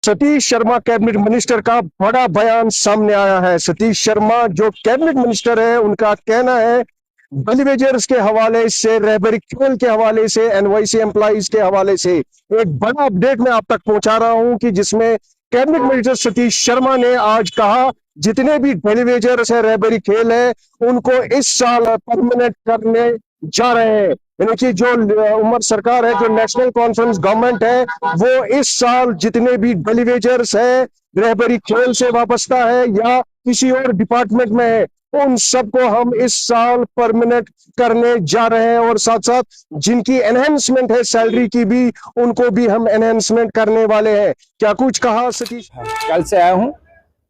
Satish Sharma cabinet minister का बड़ा बयान सामने आया है। सतीश शर्मा जो कैबिनेट मिनिस्टर है, उनका कहना है बेलीवेजर्स के हवाले से, रहबरी खेल के हवाले से, एनवाईसी एम्प्लॉइज के हवाले से एक बड़ा अपडेट मैं आप तक पहुंचा रहा हूं कि जिसमें कैबिनेट मिनिस्टर सतीश शर्मा ने आज कहा जितने भी बेलीवेजर्स है, रहबरी खेल है, उनको इस साल परमानेंट करने जा रहे हैं। यानी कि जो उमर सरकार है, जो नेशनल कॉन्फ्रेंस गवर्नमेंट है, वो इस साल जितने भी बेलीवेजर्स है, रहबरी खेल से वाबस्ता है या किसी और डिपार्टमेंट में है, उन सबको हम इस साल परमानेंट करने जा रहे हैं। और साथ साथ जिनकी एनहेंसमेंट है सैलरी की भी, उनको भी हम एनहेंसमेंट करने वाले हैं। क्या कुछ कहा सतीश? कल से आया हूँ,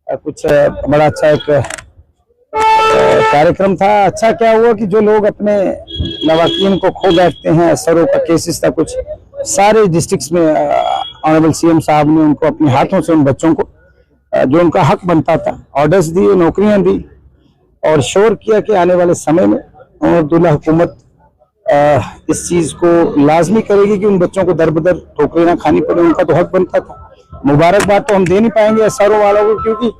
कुछ बड़ा अच्छा एक कार्यक्रम था। अच्छा क्या हुआ कि जो लोग अपने लवाकिन को खो बैठते हैं, सरों का केसेस था कुछ, सारे डिस्ट्रिक्ट्स में ऑनरेबल सीएम साहब ने उनको अपने हाथों से उन बच्चों को जो उनका हक बनता था ऑर्डर्स दिए, नौकरियां दी और श्योर किया कि आने वाले समय में उमर अब्दुल्ला हुकूमत इस चीज को लाजमी करेगी कि उन बच्चों को दर बदर ठोकरें ना खानी पड़े। उनका तो हक बनता था। मुबारकबाद तो हम दे नहीं पाएंगे एसआरओ वालों को, क्योंकि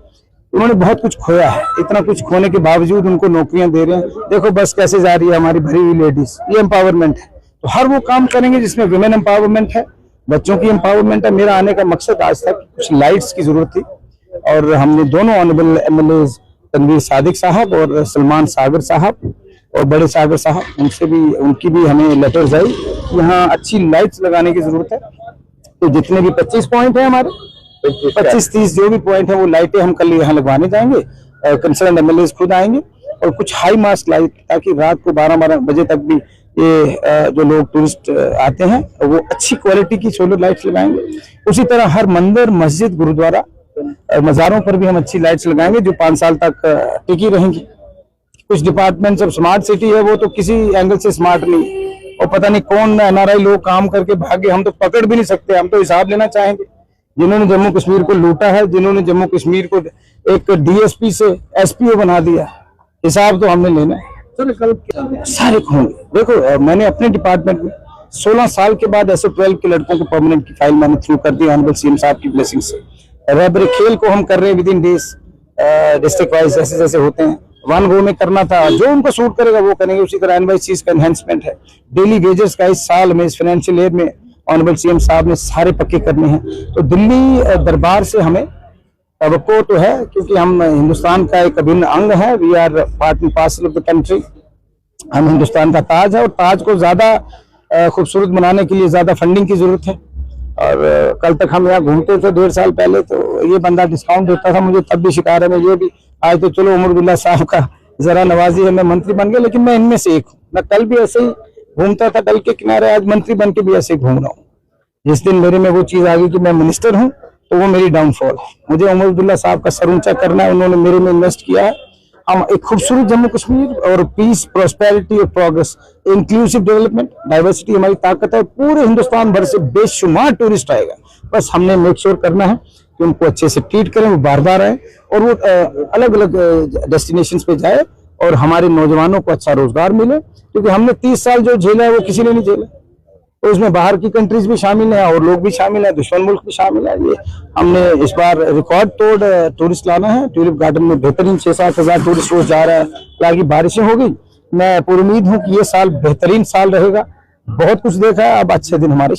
उन्होंने बहुत कुछ खोया है। इतना कुछ खोने के बावजूद उनको नौकरियां दे रहे हैं। देखो बस कैसे जा रही है हमारी भरी हुई लेडीज, ये एम्पावरमेंट है। तो हर वो काम करेंगे जिसमें विमेन एम्पावरमेंट है, बच्चों की एम्पावरमेंट है। मेरा आने का मकसद आज तक कुछ लाइट्स की जरूरत थी और हमने दोनों ऑनरेबल एमएलए तनवीर सादिक साहब और सलमान सागर साहब और बड़े सागर साहब, उनसे भी उनकी भी हमें लेटर्स आई कि यहाँ अच्छी लाइट्स लगाने की जरूरत है। तो जितने भी 25 पॉइंट है हमारे, 25-30 जो भी पॉइंट है, वो लाइटें हम कल यहाँ लगवाने जाएंगे। कंसर्न एमएलए खुद आएंगे और कुछ हाई मास्ट लाइट, ताकि रात को 12-12 बजे तक भी ये जो लोग टूरिस्ट आते हैं वो अच्छी क्वालिटी की सोलर लाइट्स लगाएंगे। उसी तरह हर मंदिर, मस्जिद, गुरुद्वारा, मज़ारों पर भी हम अच्छी लाइट्स लगाएंगे जो 5 साल तक टिकी रहेंगी। कुछ डिपार्टमेंट्स अब स्मार्ट सिटी है, वो तो किसी एंगल से स्मार्ट नहीं, और पता नहीं कौन एनआरआई लोग काम करके भागे, हम तो पकड़ भी नहीं सकते। हम तो हिसाब लेना चाहेंगे जिन्होंने जम्मू कश्मीर को लूटा है, जिन्होंने जम्मू कश्मीर को एक डीएसपी से एसपीओ बना दिया, हिसाब तो हमने लेना है। सारे खून देखो, मैंने अपने डिपार्टमेंट में 16 साल के बाद ऐसे 12 के लड़कों को परमानेंट की फाइल मैंने थ्रू कर दी ऑनरेबल सीएम साहब की ब्लेसिंग से। रहबरी खेल को हम कर रहे हैं with in days, district wise जैसे जैसे होते हैं। वन गो में करना था, जो उनको सूट करेगा वो करेंगे। उसी तरह एनवाईसी का एनहेंसमेंट है, डेली वेजेस का इस साल में, इस फाइनेंशियल ईयर में ऑनरेबल सीएम साहब ने सारे पक्के करने हैं। तो दिल्ली दरबार से हमें तवक्को तो है, क्योंकि हम हिंदुस्तान का एक अभिन्न अंग है। We are part and parcel of the country. हम हिंदुस्तान का ताज है और ताज को ज्यादा खूबसूरत बनाने के लिए ज्यादा फंडिंग की जरूरत है। और कल तक हम यहाँ घूमते थे 1.5 साल पहले, तो ये बंदा डिस्काउंट देता था मुझे, तब भी शिकार है मैं ये भी। आज तो चलो उमर अब्दुल्ला साहब का जरा नवाजी है, मैं मंत्री बन गया, लेकिन मैं इनमें से एक हूँ। मैं कल भी ऐसे ही घूमता था डल के किनारे, आज मंत्री बन के भी ऐसे ही घूम रहा हूँ। जिस दिन मेरे में वो चीज आ गई कि मैं मिनिस्टर हूँ, तो वो मेरी डाउनफॉल है। मुझे उमर अब्दुल्ला साहब का सर ऊंचा करना है, उन्होंने मेरे में इन्वेस्ट किया है। हम एक खूबसूरत जम्मू कश्मीर और पीस, प्रॉस्पेरिटी और प्रोग्रेस, इंक्लूसिव डेवलपमेंट, डाइवर्सिटी हमारी ताकत है। पूरे हिंदुस्तान भर से बेशुमार टूरिस्ट आएगा, बस हमने मेक श्योर करना है कि उनको अच्छे से ट्रीट करें, वो बार बार आए और वो अलग अलग डेस्टिनेशंस पे जाए और हमारे नौजवानों को अच्छा रोजगार मिले। क्योंकि हमने 30 साल जो झेला है वो किसी ने नहीं झेला। तो उसमें बाहर की कंट्रीज भी शामिल है और लोग भी शामिल है, दुश्मन मुल्क भी शामिल है। ये हमने इस बार रिकॉर्ड तोड़ टूरिस्ट लाना है। ट्यूलिप गार्डन में बेहतरीन 6-7 हजार टूरिस्ट रोज जा रहा है। हालांकि बारिशें हो गई, मैं पूरी उम्मीद हूँ कि ये साल बेहतरीन साल रहेगा। बहुत कुछ देखा है, अब अच्छे दिन हमारे